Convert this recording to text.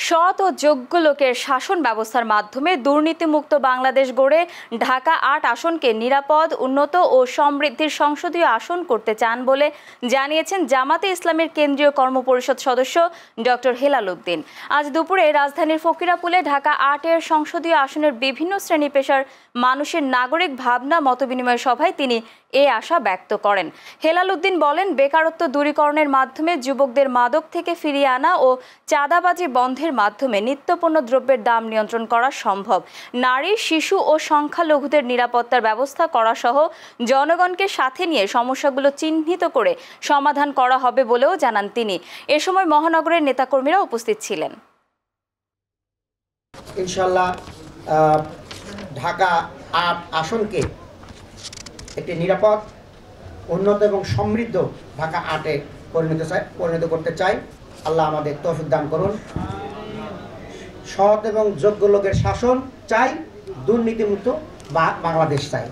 সৎ ও যোগ্য লোকের শাসন ব্যবস্থার মাধ্যমে দুর্নীতিমুক্ত বাংলাদেশ গড়ে ঢাকা ৮ আসনকে নিরাপদ, উন্নত ও সমৃদ্ধির সংসদীয় আসন করতে চান বলে জানিয়েছেন জামাতে ইসলামীর কেন্দ্রীয় কর্মপরিষদ সদস্য ডক্টর হেলাল উদ্দিন। আজ দুপুরে রাজধানীর ফকিরাপুলে ঢাকা ৮-এর সংসদীয় আসনের বিভিন্ন শ্রেণী পেশার মানুষের নাগরিক ভাবনা মতবিনিময় সভায় তিনি এ আশা ব্যক্ত করেন। হেলাল উদ্দিন বলেন, বেকারত্ব দূরীকরণের মাধ্যমে যুবকদের মাদক থেকে ফিরিয়ে আনা ও চাঁদাবাজি বন্ধের মাধ্যমে নিত্যপণ্য দ্রব্যের দাম নিয়ন্ত্রণ করা সম্ভব। নারী, শিশু ও সংখ্যালঘুদের নিরাপত্তার ব্যবস্থা করা সহ জনগণকে সাথে নিয়ে সমস্যাগুলো চিহ্নিত করে সমাধান করা হবে বলেও জানান তিনি। এ সময় মহানগরের নেতাকর্মীরা উপস্থিত ছিলেন। ইনশাআল্লাহ ঢাকা ৮ আসনকে একটি নিরাপদ, উন্নত এবং সমৃদ্ধ ঢাকা ৮-এ পরিণত করতে চাই। আল্লাহ আমাদের তৌফিক দান করুন। সৎ এবং যোগ্য লোকের শাসন চাই, দুর্নীতিমুক্ত বাংলাদেশ চাই।